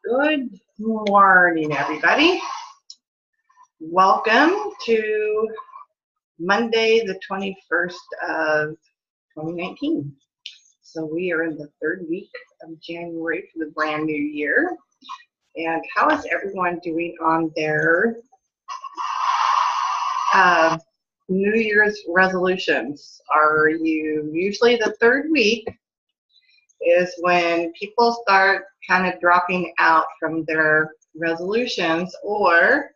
Good morning, everybody. Welcome to Monday, the 21st of 2019. So we are in the third week of January for the brand new year. And how is everyone doing on their New Year's resolutions? Are you usually the third week is when people start kind of dropping out from their resolutions or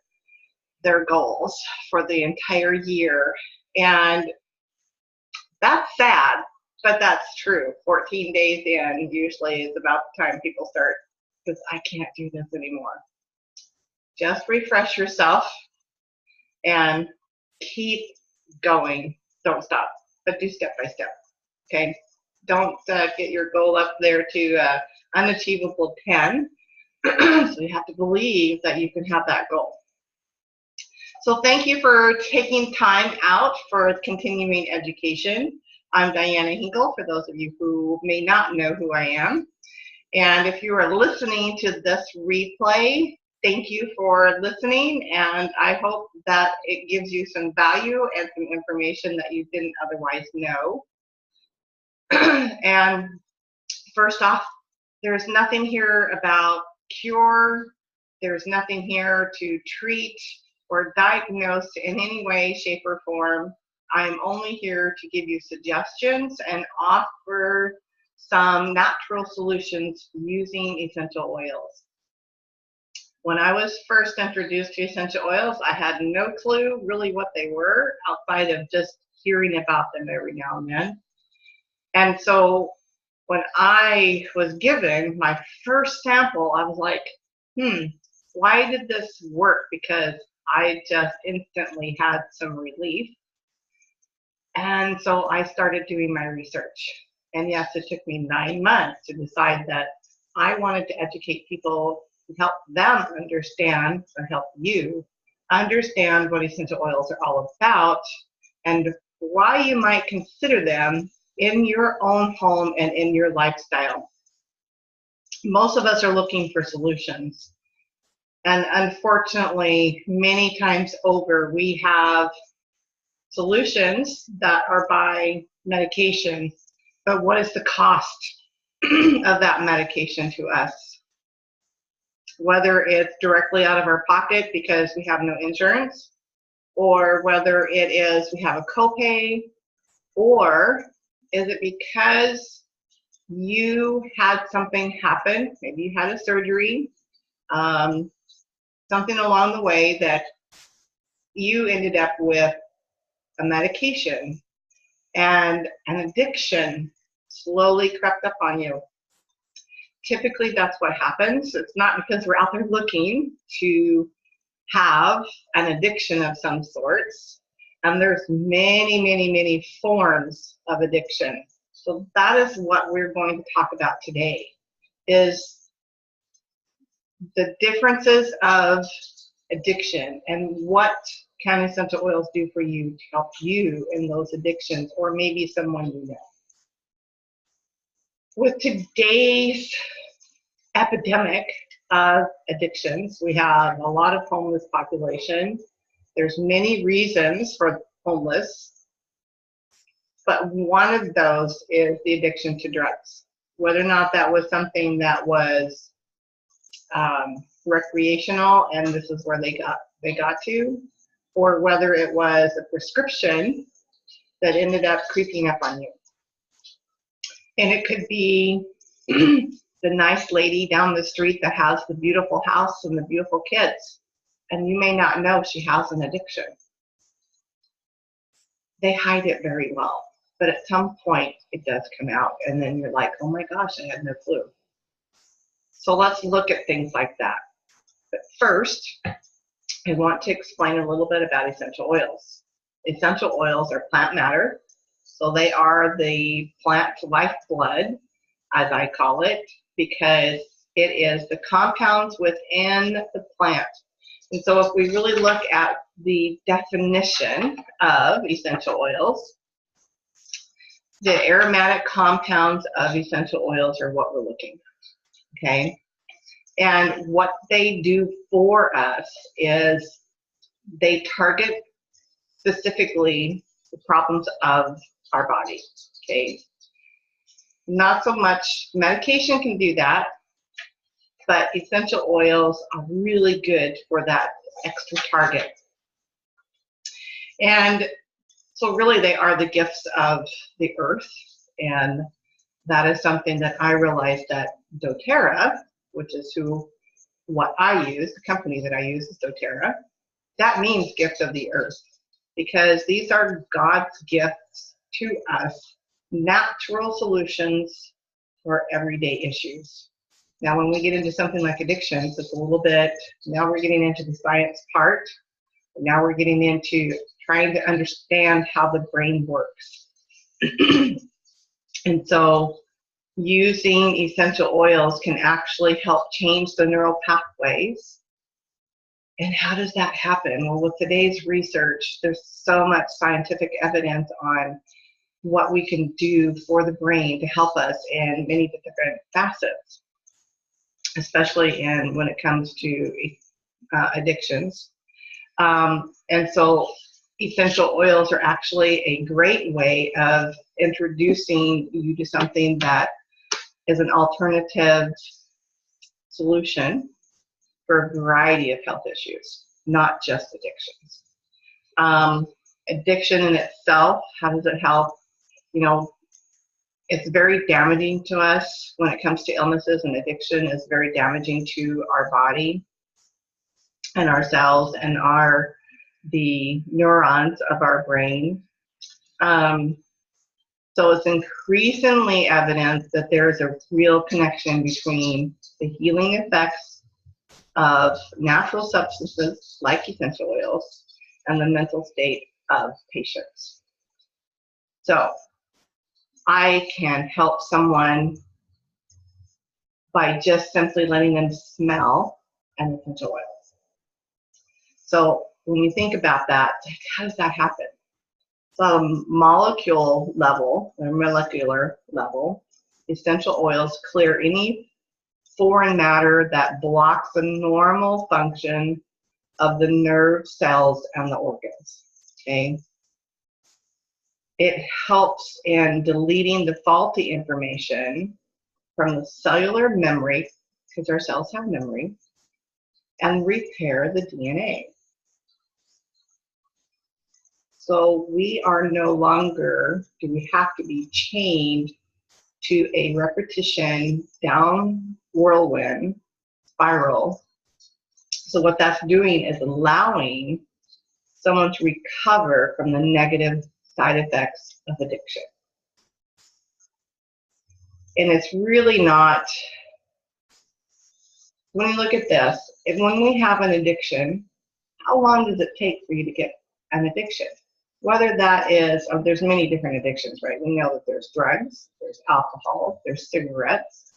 their goals for the entire year. And that's sad, but that's true. 14 days in usually is about the time people start, because I can't do this anymore. Just refresh yourself and keep going. Don't stop, but do step by step. Okay? Don't get your goal up there to unachievable 10. So you have to believe that you can have that goal. So thank you for taking time out for continuing education. I'm Diana Hinkle, for those of you who may not know who I am. And if you are listening to this replay, thank you for listening, and I hope that it gives you some value and some information that you didn't otherwise know. And first off, there's nothing here about cure. There's nothing here to treat or diagnose in any way, shape, or form. I'm only here to give you suggestions and offer some natural solutions using essential oils. When I was first introduced to essential oils, I had no clue really what they were outside of just hearing about them every now and then. And so when I was given my first sample, I was like, why did this work? Because I just instantly had some relief. And so I started doing my research. And yes, it took me 9 months to decide that I wanted to educate people, help them understand, or help you understand what essential oils are all about and why you might consider them in your own home and in your lifestyle. Most of us are looking for solutions. And unfortunately, many times over, we have solutions that are by medication. But what is the cost of that medication to us? Whether it's directly out of our pocket because we have no insurance, or whether it is we have a copay, or is it because you had something happen, maybe you had a surgery, something along the way that you ended up with a medication and an addiction slowly crept up on you. Typically, that's what happens. It's not because we're out there looking to have an addiction of some sorts. And there's many, many, many forms of addiction. So that is what we're going to talk about today, is the differences of addiction and what can essential oils do for you to help you in those addictions, or maybe someone you know. With today's epidemic of addictions, we have a lot of homeless population. There's many reasons for homeless, but one of those is the addiction to drugs. Whether or not that was something that was recreational, and this is where they got to, or whether it was a prescription that ended up creeping up on you. And it could be the nice lady down the street that has the beautiful house and the beautiful kids, and you may not know she has an addiction. They hide it very well, but at some point it does come out, and then you're like, oh my gosh, I had no clue. So let's look at things like that. But first, I want to explain a little bit about essential oils. Essential oils are plant matter, so they are the plant lifeblood, as I call it, because it is the compounds within the plant. And so if we really look at the definition of essential oils, the aromatic compounds of essential oils are what we're looking at, okay? And what they do for us is they target specifically the problems of our body, okay? Not so much medication can do that, but essential oils are really good for that extra target. And so really they are the gifts of the earth, and that is something that I realized that doTERRA, which is what I use, the company that I use is doTERRA, that means gift of the earth, because these are God's gifts to us, natural solutions for everyday issues. Now, when we get into something like addictions, it's a little bit, now we're getting into the science part. Now we're getting into trying to understand how the brain works. And so using essential oils can actually help change the neural pathways. And how does that happen? Well, with today's research, there's so much scientific evidence on what we can do for the brain to help us in many different facets, especially when it comes to addictions. And so essential oils are actually a great way of introducing you to something that is an alternative solution for a variety of health issues, not just addictions. Addiction in itself, how does it help? You know, it's very damaging to us when it comes to illnesses, and addiction is very damaging to our body and our cells and the neurons of our brain. So it's increasingly evident that there is a real connection between the healing effects of natural substances like essential oils and the mental state of patients. So I can help someone by just simply letting them smell an essential oil. So when you think about that, how does that happen? So molecule level, or molecular level, essential oils clear any foreign matter that blocks the normal function of the nerve cells and the organs, okay? It helps in deleting the faulty information from the cellular memory, because our cells have memory, and repair the DNA. So we are no longer, do we have to be chained to a repetition down whirlwind spiral. So what that's doing is allowing someone to recover from the negative side effects of addiction. And it's really not, when you look at this, when we have an addiction, how long does it take for you to get an addiction? Whether that is, there's many different addictions, right? We know that there's drugs, there's alcohol, there's cigarettes,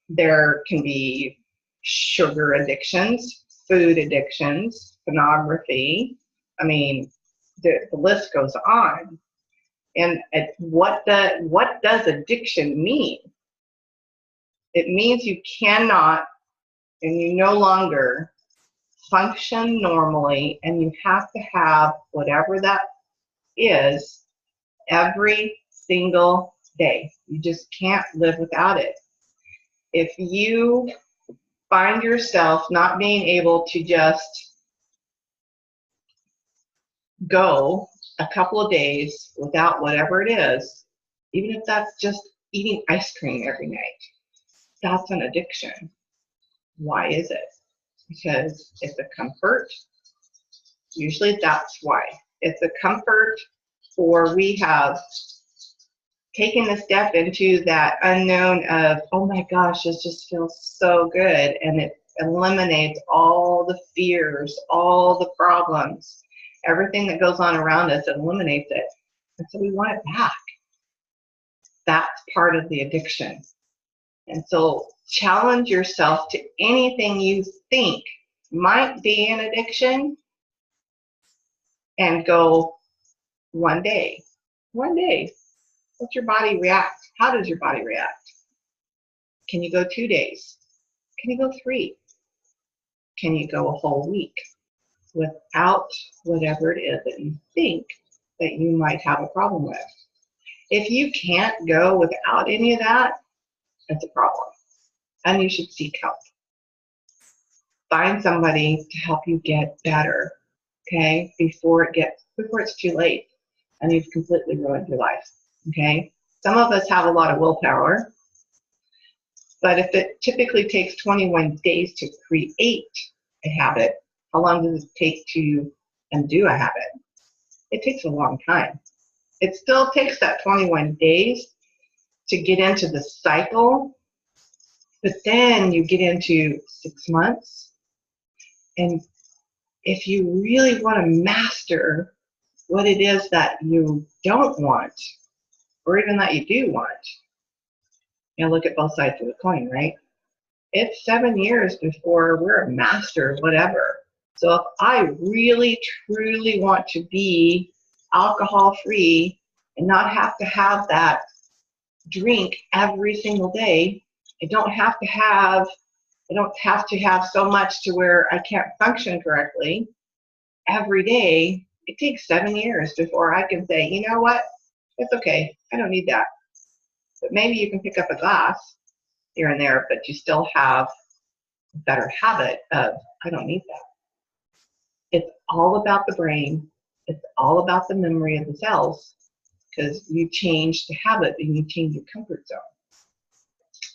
there can be sugar addictions, food addictions, pornography. I mean, the list goes on. And what does addiction mean? It means you cannot and you no longer function normally, and you have to have whatever that is every single day. You just can't live without it. If you find yourself not being able to just go a couple of days without whatever it is, even if that's just eating ice cream every night, that's an addiction. Why is it? Because it's a comfort. Usually that's why. It's a comfort, or we have taken the step into that unknown of, oh my gosh, this just feels so good, and it eliminates all the fears, all the problems, everything that goes on around us, it eliminates it. And so we want it back. That's part of the addiction. And so challenge yourself to anything you think might be an addiction and go one day. One day. What's your body react? How does your body react? Can you go 2 days? Can you go 3? Can you go a whole week without whatever it is that you think that you might have a problem with? If you can't go without any of that, that's a problem, and you should seek help. Find somebody to help you get better, okay, before it's too late and you've completely ruined your life, okay? Some of us have a lot of willpower, but if it typically takes 21 days to create a habit, how long does it take to undo a habit? It takes a long time. It still takes that 21 days to get into the cycle, but then you get into 6 months. And if you really want to master what it is that you don't want, or even that you do want, look at both sides of the coin, right? It's 7 years before we're a master of whatever. So if I really, truly want to be alcohol-free and not have to have that drink every single day, I don't have to have so much to where I can't function correctly every day. It takes 7 years before I can say, you know what, it's okay, I don't need that. But maybe you can pick up a glass here and there, but you still have a better habit of, I don't need that. It's all about the brain. It's all about the memory of the cells, because you change the habit and you change your comfort zone.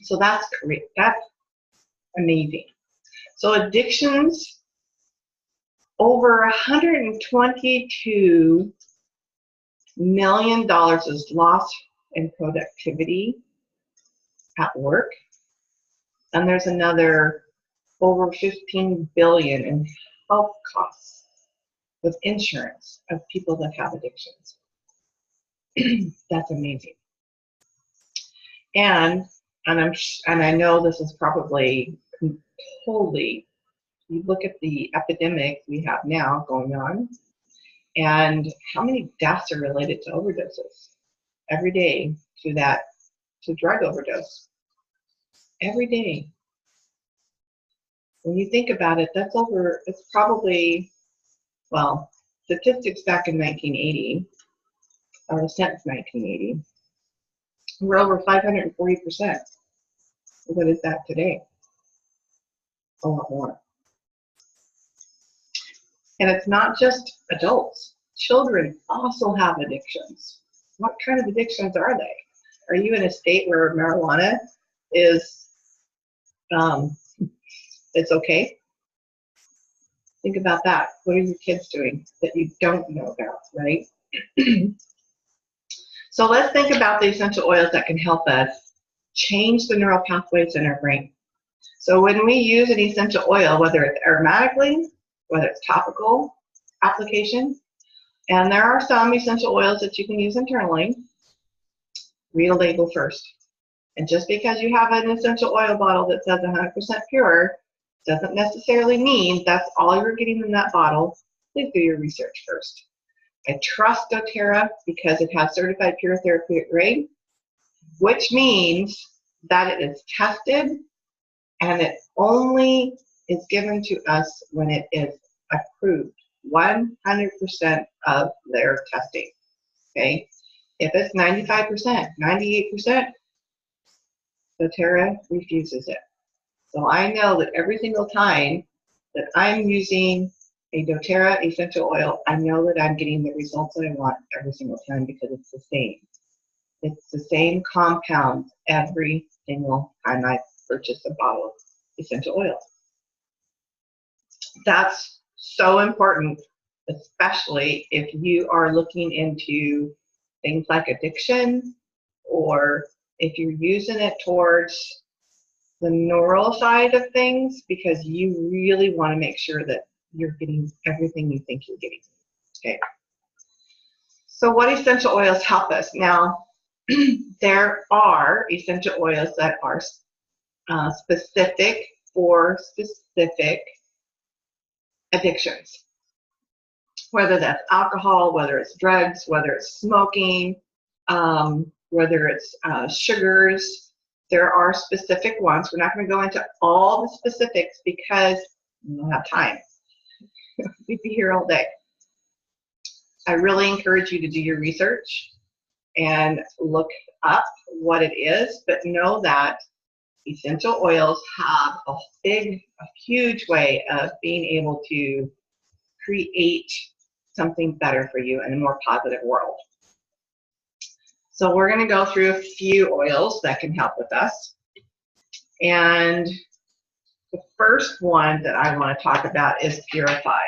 So that's great. That's amazing. So addictions, over $122 million is lost in productivity at work. And there's another over $15 billion in health costs with insurance of people that have addictions. That's amazing. And I know this is probably totally, you look at the epidemic we have now going on, and how many deaths are related to overdoses every day to drug overdose. Every day. When you think about it, it's probably, well, statistics back in 1980, or since 1980, we're over 540%. What is that today? A lot more. And it's not just adults. Children also have addictions. What kind of addictions are they? Are you in a state where marijuana is it's okay? Think about that. What are your kids doing that you don't know about, right? So let's think about the essential oils that can help us change the neural pathways in our brain. So when we use an essential oil, whether it's aromatically, whether it's topical application, and there are some essential oils that you can use internally, read a label first. And just because you have an essential oil bottle that says 100% pure doesn't necessarily mean that's all you're getting in that bottle. Please do your research first. I trust doTERRA because it has certified pure therapeutic grade, which means that it is tested and it only is given to us when it is approved. 100% of their testing, okay? If it's 95%, 98%, doTERRA refuses it. So I know that every single time that I'm using a doTERRA essential oil, I know that I'm getting the results that I want every single time because it's the same. It's the same compounds every single time I purchase a bottle of essential oil. That's so important, especially if you are looking into things like addiction, or if you're using it towards the neural side of things, because you really want to make sure that you're getting everything you think you're getting. Okay. So what essential oils help us? Now, there are essential oils that are specific for specific addictions, whether that's alcohol, whether it's drugs, whether it's smoking, whether it's sugars, There are specific ones. We're not going to go into all the specifics because we don't have time. We'd be here all day. I really encourage you to do your research and look up what it is, but know that essential oils have a huge way of being able to create something better for you in a more positive world. So we're going to go through a few oils that can help with us. And the first one that I want to talk about is Purify.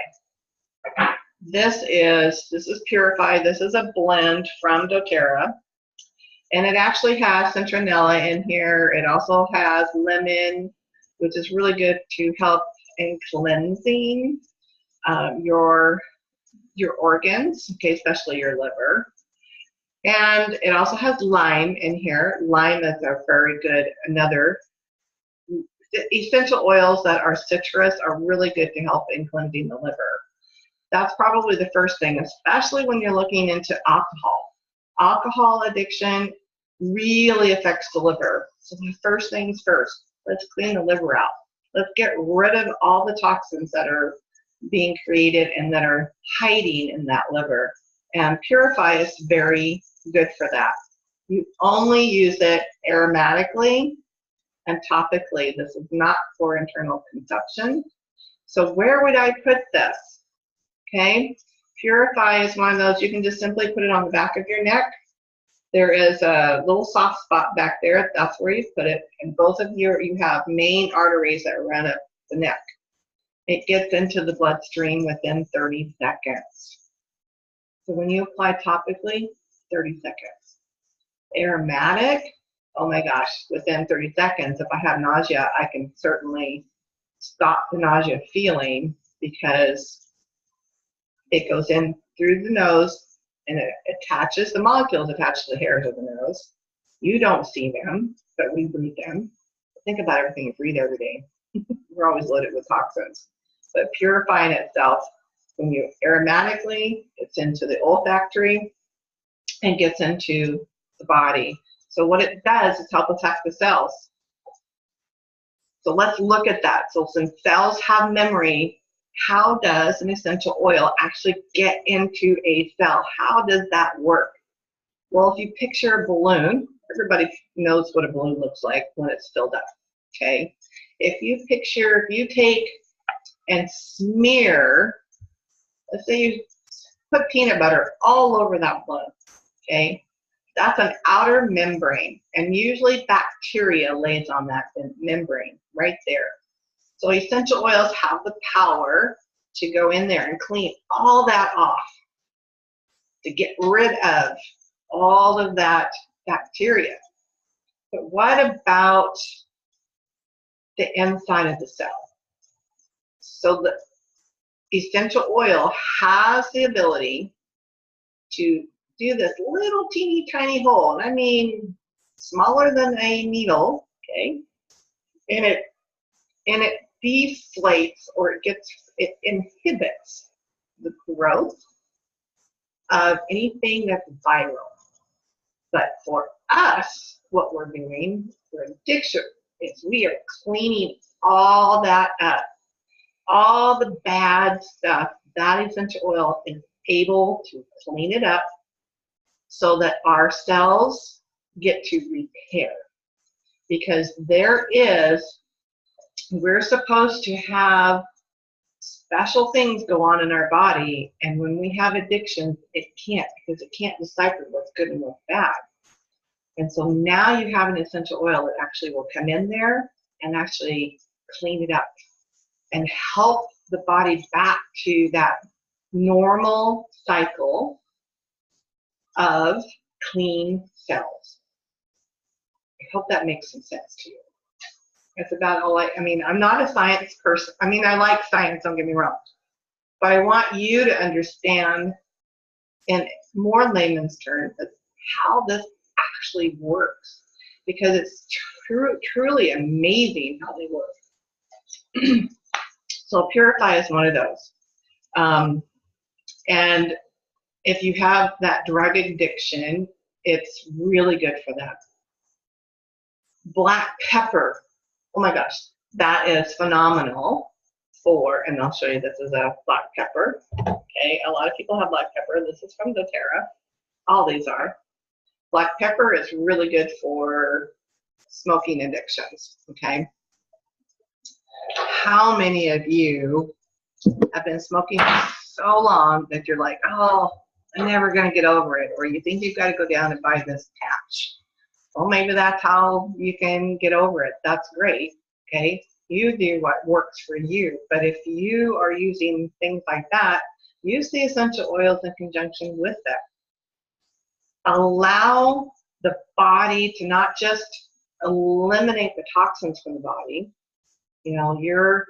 This is Purify. This is a blend from doTERRA. And it actually has citronella in here. It also has lemon, which is really good to help in cleansing your organs, okay, especially your liver. And it also has lime in here. Lime is a very good, another essential oils that are citrus are really good to help in cleansing the liver. That's probably the first thing, especially when you're looking into alcohol. Alcohol addiction really affects the liver. So the first things first, let's clean the liver out. Let's get rid of all the toxins that are being created and that are hiding in that liver. And Purify is very good for that. You only use it aromatically and topically. This is not for internal consumption. So where would I put this? Okay, Purify is one of those, you can just simply put it on the back of your neck. There is a little soft spot back there. That's where you put it. And both of you have main arteries that run up the neck. It gets into the bloodstream within 30 seconds. So when you apply topically, 30 seconds. Aromatic, oh my gosh, within 30 seconds. If I have nausea, I can certainly stop the nausea feeling because it goes in through the nose and it attaches, the molecules attach to the hairs of the nose. You don't see them, but we breathe them. Think about everything you breathe every day. We're always loaded with toxins. But purifying itself, when you aromatically, it's into the olfactory and gets into the body. So what it does is help attack the cells. So let's look at that. So since cells have memory, how does an essential oil actually get into a cell? How does that work? Well, if you picture a balloon, everybody knows what a balloon looks like when it's filled up, okay? If you take and smear, let's say you put peanut butter all over that balloon, okay? That's an outer membrane, and usually bacteria lays on that membrane right there. So essential oils have the power to go in there and clean all that off, to get rid of all of that bacteria. But what about the inside of the cell? So the essential oil has the ability to do this little teeny tiny hole, and I mean smaller than a needle, okay? And it deflates, or it inhibits the growth of anything that's viral. But for us, what we're doing for addiction is we are cleaning all that up. All the bad stuff, that essential oil is able to clean it up so that our cells get to repair. Because we're supposed to have special things go on in our body, and when we have addiction, it can't, because it can't decipher what's good and what's bad. And so now you have an essential oil that actually will come in there and actually clean it up and help the body back to that normal cycle of clean cells. I hope that makes some sense to you. That's about all I mean, I'm not a science person. I mean, I like science, don't get me wrong. But I want you to understand in more layman's terms how this actually works. Because it's truly amazing how they work. So Purify is one of those. And if you have that drug addiction, it's really good for that. Black pepper. Oh my gosh, that is phenomenal for, and I'll show you, this is a black pepper. Okay, a lot of people have black pepper. This is from doTERRA. All these are. Black pepper is really good for smoking addictions, okay? How many of you have been smoking so long that you're like, oh, I'm never going to get over it, or you think you've got to go down and buy this patch? Well, maybe that's how you can get over it. That's great, okay? You do what works for you, but if you are using things like that, use the essential oils in conjunction with that. Allow the body to not just eliminate the toxins from the body. You know, you're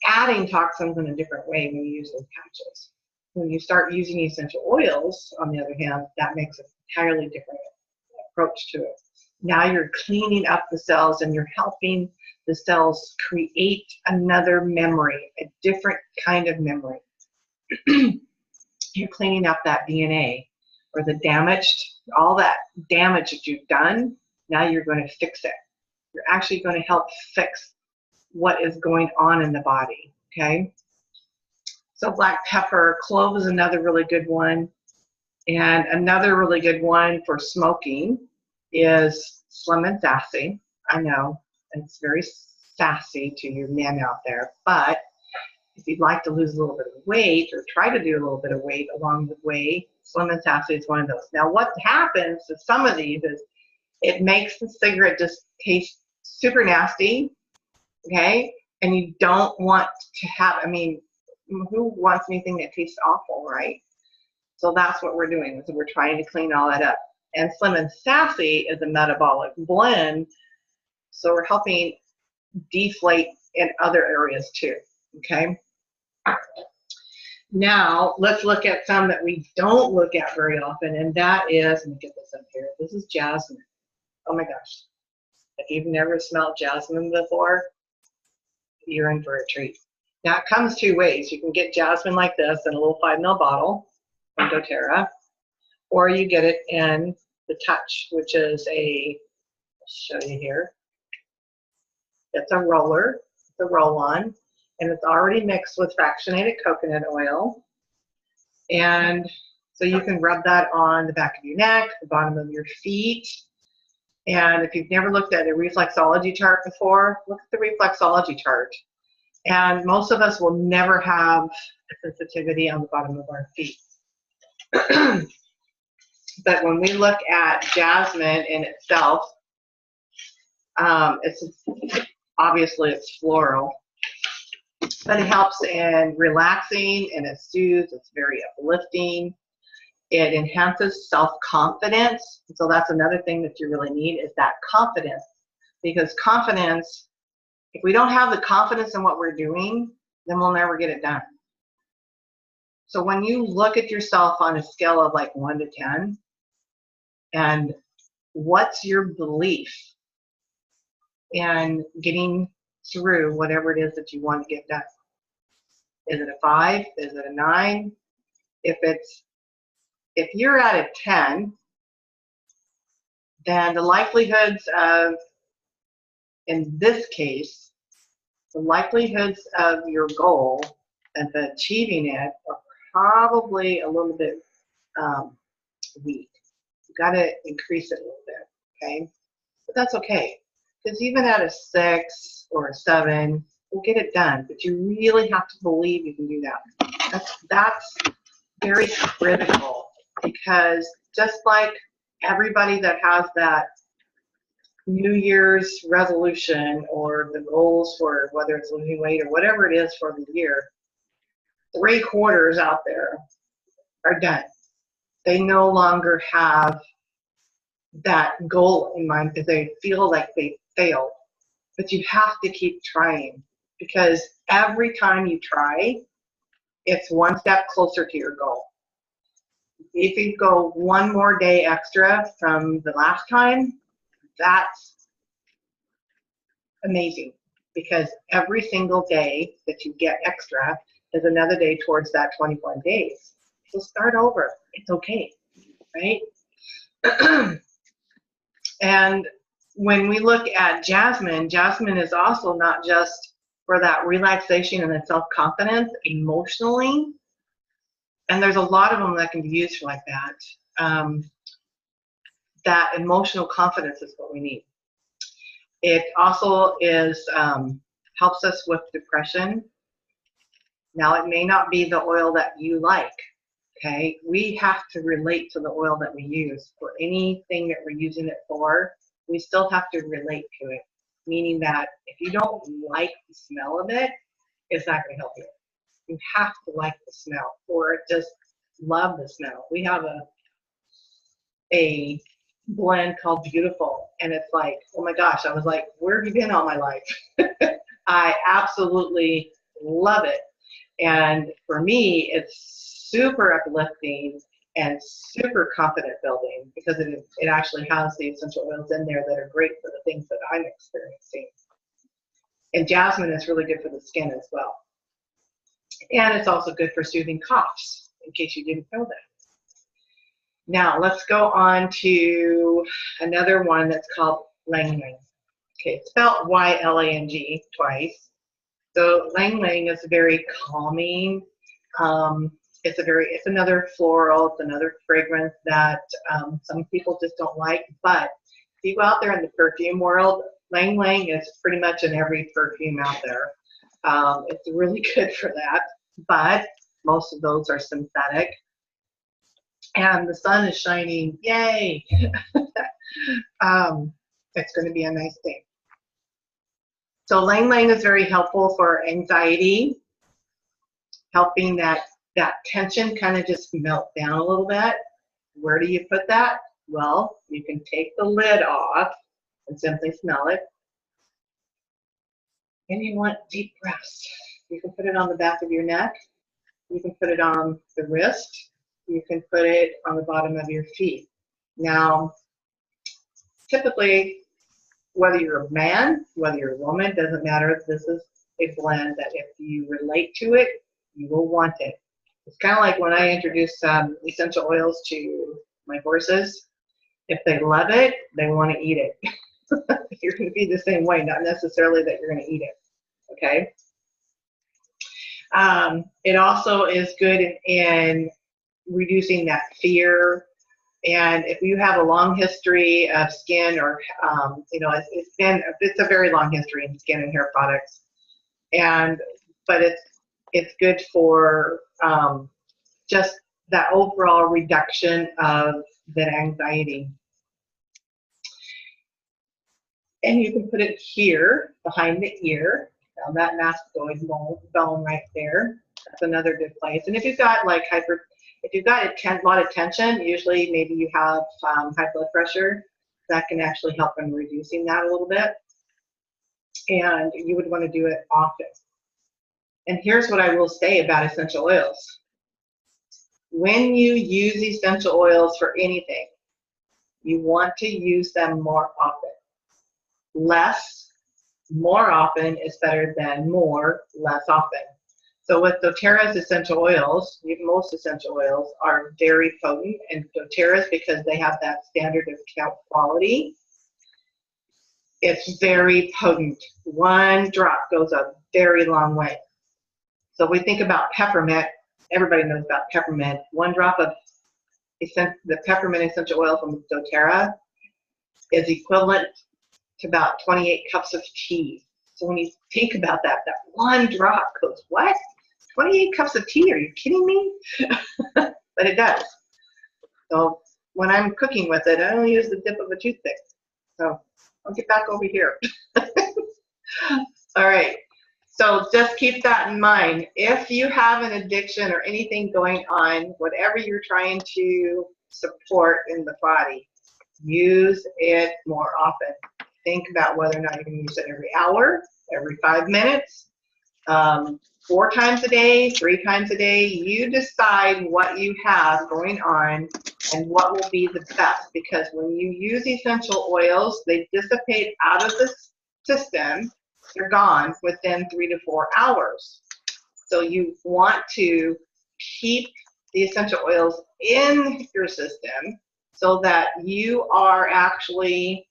adding toxins in a different way when you use those patches. When you start using essential oils, on the other hand, that makes an entirely different approach to it. Now you're cleaning up the cells and you're helping the cells create another memory, a different kind of memory. You're cleaning up that DNA or the damaged, all that damage that you've done. Now you're going to fix it. You're actually going to help fix what is going on in the body, okay? So black pepper, clove is another really good one. And another really good one for smoking is Slim and Sassy. I know it's very sassy to you men out there, but if you'd like to lose a little bit of weight or try to do a little bit of weight along the way, Slim and Sassy is one of those. Now what happens to some of these is it makes the cigarette just taste super nasty, okay? And you don't want to have, I mean, who wants anything that tastes awful, right? So that's what we're doing, is we're trying to clean all that up. And Slim and Sassy is a metabolic blend, so we're helping deflate in other areas too, okay? Now, let's look at some that we don't look at very often, and that is, let me get this up here, this is jasmine. Oh my gosh. If you've never smelled jasmine before, you're in for a treat. Now, it comes two ways. You can get jasmine like this in a little 5 ml bottle from doTERRA, or you get it in the Touch, which is a, I'll show you here. It's a roller, it's a roll-on, and it's already mixed with fractionated coconut oil. And so you can rub that on the back of your neck, the bottom of your feet. And if you've never looked at a reflexology chart before, look at the reflexology chart. And most of us will never have a sensitivity on the bottom of our feet. But when we look at jasmine in itself, it's obviously it's floral, but it helps in relaxing and it soothes. It's very uplifting. It enhances self-confidence. So that's another thing that you really need, is that confidence. Because confidence, if we don't have the confidence in what we're doing, then we'll never get it done. So when you look at yourself on a scale of like 1 to 10, and what's your belief in getting through whatever it is that you want to get done? Is it a 5? Is it a 9? If you're at a 10, then the likelihoods of, in this case, the likelihoods of your goal and achieving it are probably a little bit weak. You've got to increase it a little bit, okay? But that's okay, because even at a 6 or a 7, we'll get it done. But you really have to believe you can do that. That's very critical, because just like everybody that has that New Year's resolution or the goals for whether it's losing weight or whatever it is for the year, 3/4 out there are done. They no longer have that goal in mind because they feel like they failed. But you have to keep trying, because every time you try, it's one step closer to your goal. If you go one more day extra from the last time, that's amazing, because every single day that you get extra is another day towards that 21 days. So start over. It's okay, right? And when we look at jasmine, jasmine is also not just for that relaxation and the self-confidence emotionally. And there's a lot of them that can be used for like that. That emotional confidence is what we need. It also is helps us with depression. Now, it may not be the oil that you like, okay? We have to relate to the oil that we use. For anything that we're using it for, we still have to relate to it, meaning that if you don't like the smell of it, it's not going to help you. You have to like the smell or just love the smell. We have a blend called Beautiful, and it's like, oh my gosh, I was like, where have you been all my life? I absolutely love it. And for me, it's super uplifting and super confident building because it actually has the essential oils in there that are great for the things that I'm experiencing. And jasmine is really good for the skin as well. And it's also good for soothing coughs, in case you didn't know that. Now, let's go on to another one that's called Lang Lang. Okay, it's spelled Y-L-A-N-G twice. So Lang Lang is very calming. It's another floral, it's another fragrance that some people just don't like. But if you go out there in the perfume world, Lang Lang is pretty much in every perfume out there. It's really good for that, but most of those are synthetic. And the sun is shining, yay! It's going to be a nice day. So Lang Lang is very helpful for anxiety, helping that tension kind of just melt down a little bit. Where do you put that? Well, you can take the lid off and simply smell it. And you want deep breaths. You can put it on the back of your neck. You can put it on the wrist. You can put it on the bottom of your feet. Now, typically, whether you're a man, whether you're a woman, doesn't matter. This is a blend that if you relate to it, you will want it. It's kind of like when I introduce essential oils to my horses. If they love it, they want to eat it. You're going to be the same way, not necessarily that you're going to eat it. Okay? It also is good in reducing that fear. And if you have a long history of skin or, it's a very long history in skin and hair products. But it's good for just that overall reduction of that anxiety. And you can put it here behind the ear, down that mastoid bone right there. That's another good place. And if you've got like if you've got a lot of tension, usually maybe you have high blood pressure, that can actually help in reducing that a little bit. And you would want to do it often. And here's what I will say about essential oils. When you use essential oils for anything, you want to use them more often. Less, more often is better than more, less often. So with doTERRA's essential oils, most essential oils are very potent, and doTERRA's, because they have that standard of quality, it's very potent. One drop goes a very long way. So we think about peppermint. Everybody knows about peppermint. One drop of the peppermint essential oil from doTERRA is equivalent to about 28 cups of tea. So when you think about that, that one drop goes, what? 28 cups of tea? Are you kidding me? But it does. So when I'm cooking with it, I only use the tip of a toothpick. So I'll get back over here. All right. So just keep that in mind. If you have an addiction or anything going on, whatever you're trying to support in the body, use it more often. Think about whether or not you can use it every hour, every 5 minutes, 4 times a day, 3 times a day. You decide what you have going on and what will be the best, because when you use essential oils, they dissipate out of the system. They're gone within 3 to 4 hours. So you want to keep the essential oils in your system so that you are actually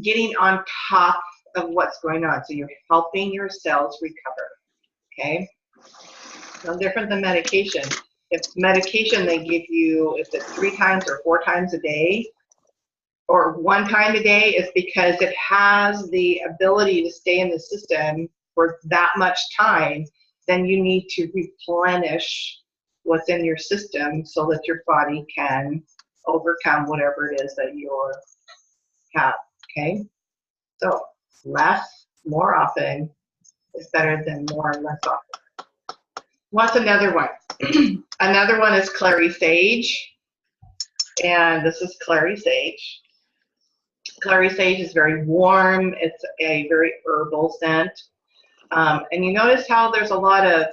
getting on top of what's going on. So you're helping your cells recover, okay? No different than medication. If medication they give you, if it's 3 times or 4 times a day, or 1 time a day, it's because it has the ability to stay in the system for that much time. Then you need to replenish what's in your system so that your body can overcome whatever it is that you have, okay? So less, more often is better than more and less often. What's another one? Another one is clary sage, and this is clary sage. Clary sage is very warm. It's a very herbal scent. And you notice how there's a lot of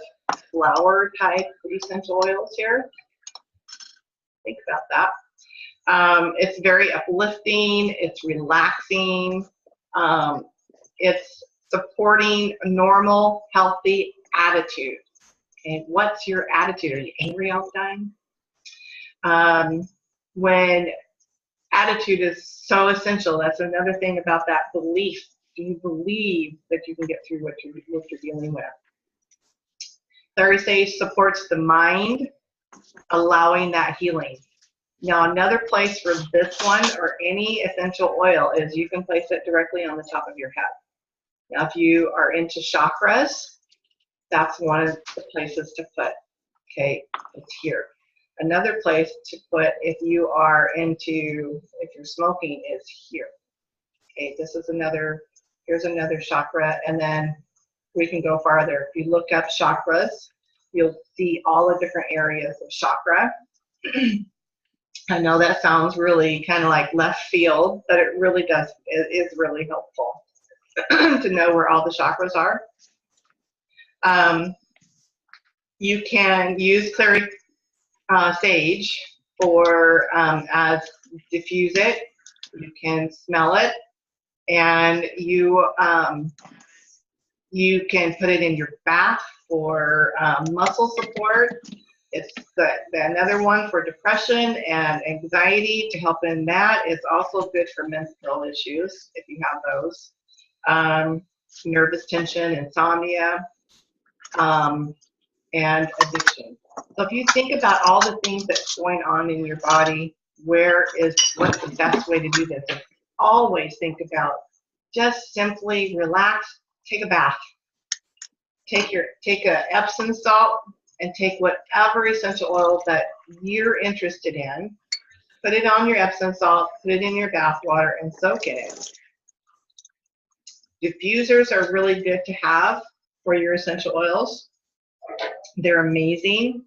flower type essential oils here? Think about that. It's very uplifting. It's relaxing. It's supporting a normal, healthy attitude. Okay, what's your attitude? Are you angry all the time? When attitude is so essential, that's another thing about that belief. Do you believe that you can get through what you're dealing with? Clary sage supports the mind, allowing that healing. Now, another place for this one or any essential oil is you can place it directly on the top of your head. Now, if you are into chakras, that's one of the places to put. Okay, it's here. Another place to put if you are into, if you're smoking, is here. Okay, this is another, here's another chakra, and then we can go farther. If you look up chakras, you'll see all the different areas of chakra. I know that sounds really kind of like left field, but it really does, it is really helpful to know where all the chakras are. You can use clary sage for as diffuse it. You can smell it, and you can put it in your bath for muscle support. It's another one for depression and anxiety to help in that. It's also good for menstrual issues if you have those. Nervous tension, insomnia, and addiction. So if you think about all the things that's going on in your body, what's the best way to do this? And always think about just simply relax, take a bath. Take a Epsom salt and take whatever essential oils that you're interested in, put it on your Epsom salt, put it in your bath water, and soak in it. Diffusers are really good to have for your essential oils. They're amazing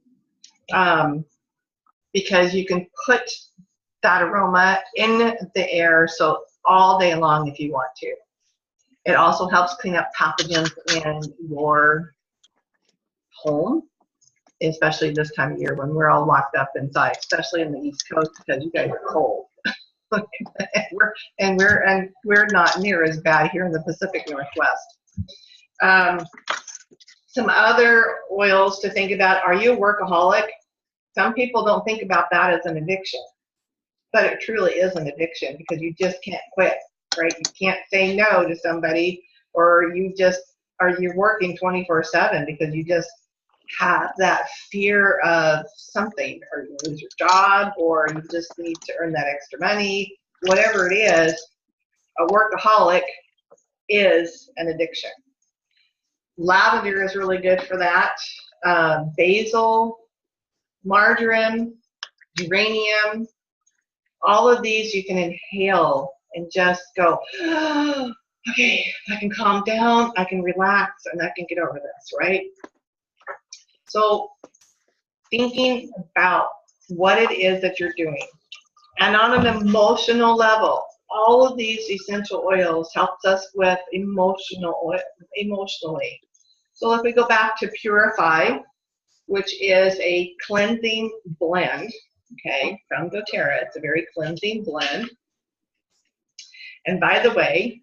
because you can put that aroma in the air so all day long if you want to. It also helps clean up pathogens in your home, especially this time of year when we're all locked up inside, especially in the East Coast because you guys are cold. and we're not near as bad here in the Pacific Northwest. Some other oils to think about. Are you a workaholic? Some people don't think about that as an addiction, but it truly is an addiction because you just can't quit, right? You can't say no to somebody, or you're working 24/7 because you just have that fear of something, or you lose your job, or you just need to earn that extra money. Whatever it is, a workaholic is an addiction. Lavender is really good for that. Basil, marjoram, geranium, all of these you can inhale and just go, oh, okay, I can calm down, I can relax, and I can get over this, right? So thinking about what it is that you're doing. And on an emotional level, all of these essential oils helps us with emotionally. So if we go back to Purify, which is a cleansing blend, okay, from doTERRA. It's a very cleansing blend. And by the way,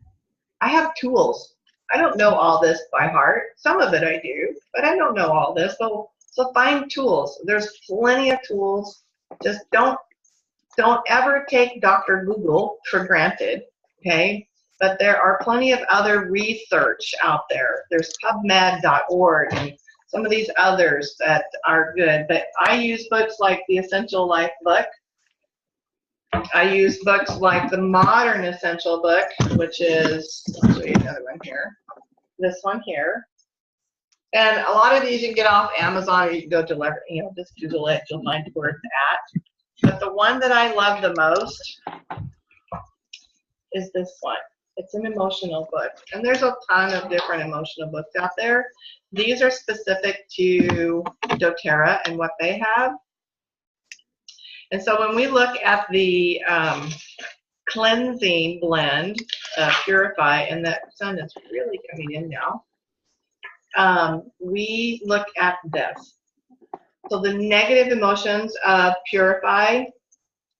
I have tools. I don't know all this by heart. Some of it I do, but I don't know all this. So find tools. There's plenty of tools. Just don't ever take Dr. Google for granted, okay? but there are plenty of other research out there. There's PubMed.org and some of these others that are good, but I use books like the Essential Life book. I use books like the Modern Essential book, which is, I'll show you another one here, this one here. And a lot of these you can get off Amazon, or you can go to, just Google it, you'll find where it's at. But the one that I love the most is this one. It's an emotional book. And there's a ton of different emotional books out there. These are specific to doTERRA and what they have. And so when we look at the cleansing blend, Purify, and that sun is really coming in now, we look at this. So the negative emotions of Purify,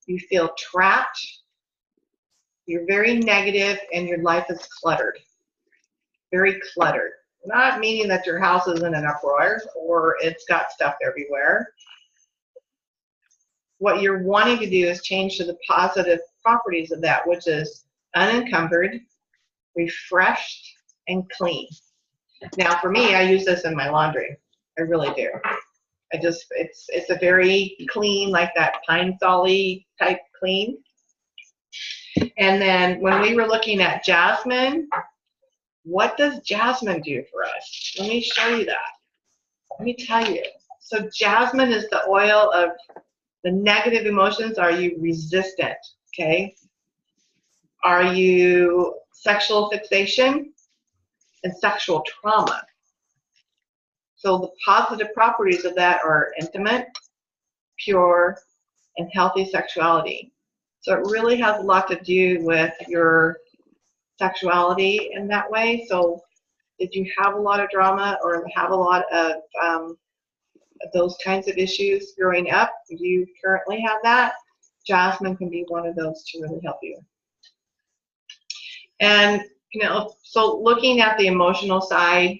you feel trapped, you're very negative, and your life is cluttered, very cluttered. Not meaning that your house is in an uproar or it's got stuff everywhere. What you're wanting to do is change to the positive properties of that, which is unencumbered, refreshed, and clean. Now, for me, I use this in my laundry. I really do. It's a very clean, like that pine solly type clean. And then when we were looking at jasmine, what does jasmine do for us? Let me show you that. Let me tell you. So jasmine is the oil of the negative emotions. Are you resistant? Okay. Are you sexual fixation and sexual trauma? So the positive properties of that are intimate, pure, and healthy sexuality. So it really has a lot to do with your sexuality in that way. So if you have a lot of drama or have a lot of those kinds of issues growing up, you currently have that, jasmine can be one of those to really help you. And, so looking at the emotional side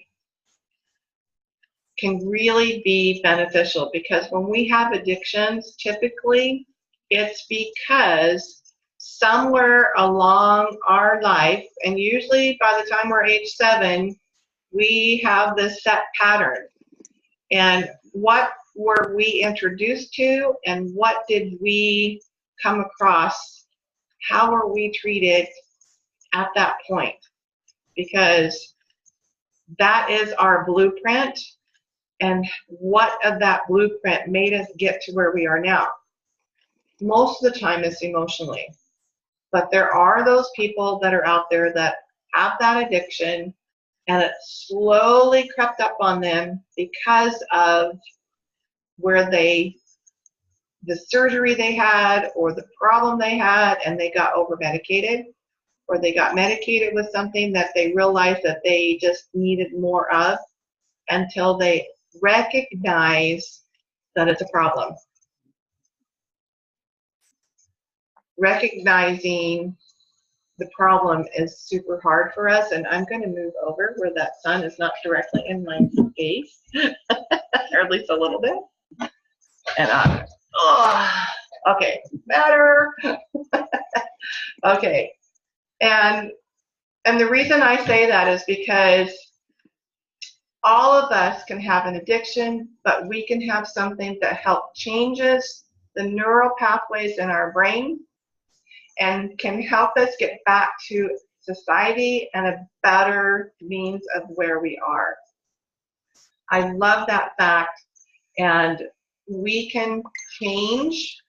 can really be beneficial, because when we have addictions, typically it's because somewhere along our life, and usually by the time we're age 7, we have this set pattern. And what were we introduced to, and what did we come across? How were we treated at that point? Because that is our blueprint, and what of that blueprint made us get to where we are now? Most of the time it's emotionally. But there are those people that are out there that have that addiction, and it slowly crept up on them because of where the surgery they had or the problem they had, and they got over medicated, or they got medicated with something that they realized that they just needed more of, until they recognize that it's a problem. Recognizing the problem is super hard for us, and I'm going to move over where that sun is not directly in my face, or at least a little bit. And okay, better. Okay, and the reason I say that is because all of us can have an addiction, but we can have something that helps changes the neural pathways in our brain and can help us get back to society and a better means of where we are. I love that fact, and we can change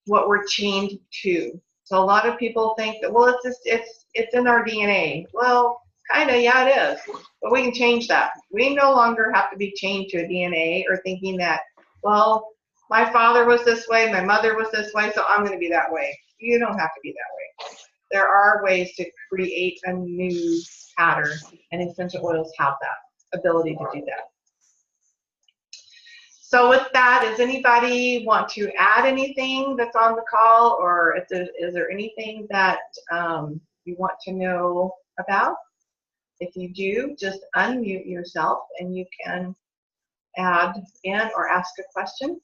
what we're chained to. So a lot of people think that, well, it's in our DNA. Well, kind of, yeah, it is. But we can change that. We no longer have to be chained to a DNA or thinking that, well, my father was this way, my mother was this way, so I'm going to be that way. You don't have to be that way. There are ways to create a new pattern, and essential oils have that ability to do that. So with that, does anybody want to add anything that's on the call, or is there anything that you want to know about? If you do, just unmute yourself and you can add in or ask a question.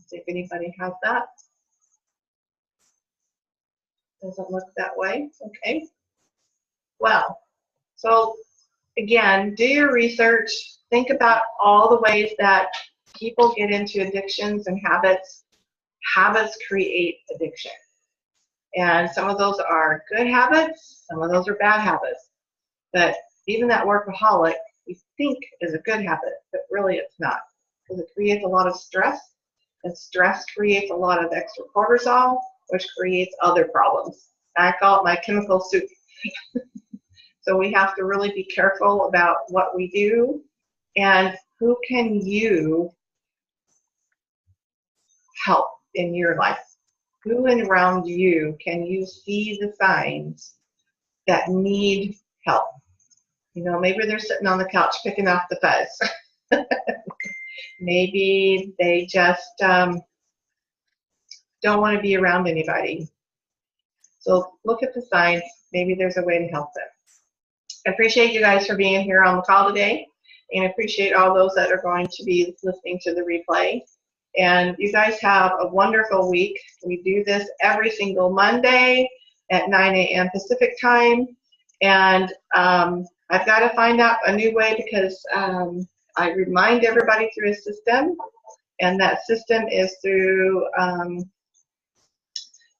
See if anybody has that. Doesn't look that way. Okay. Well, so again, do your research. Think about all the ways that people get into addictions and habits. Habits create addiction. And some of those are good habits, some of those are bad habits. But even that workaholic, we think is a good habit, but really it's not. Because it creates a lot of stress, and stress creates a lot of extra cortisol, which creates other problems. I call it my chemical soup. So we have to really be careful about what we do and who can you help in your life. Who around you can you see the signs that need help? You know, maybe they're sitting on the couch picking off the fuzz. Maybe they just don't want to be around anybody. So look at the signs. Maybe there's a way to help them. I appreciate you guys for being here on the call today, and appreciate all those that are going to be listening to the replay. And you guys have a wonderful week. We do this every single Monday at 9 a.m. Pacific time. And I've got to find out a new way, because I remind everybody through a system, and that system is through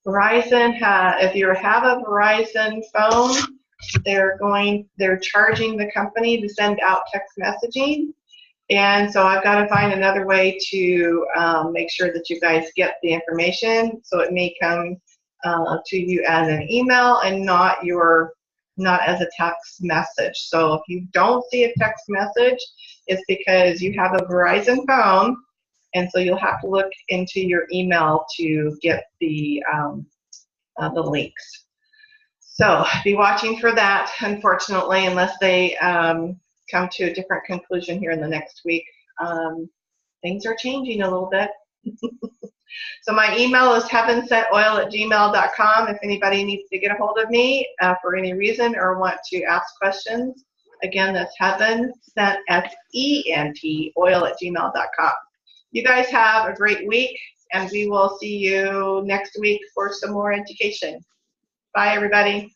Verizon. If you have a Verizon phone, they're charging the company to send out text messaging. And so I've got to find another way to make sure that you guys get the information. So it may come to you as an email and not as a text message. So if you don't see a text message, it's because you have a Verizon phone, and so you'll have to look into your email to get the links. So be watching for that, unfortunately, unless they come to a different conclusion here in the next week. Things are changing a little bit. So my email is heavenscentoil@gmail.com if anybody needs to get a hold of me for any reason or want to ask questions. Again, that's heavenscent, S-E-N-T, oil@gmail.com. You guys have a great week, and we will see you next week for some more education. Bye, everybody.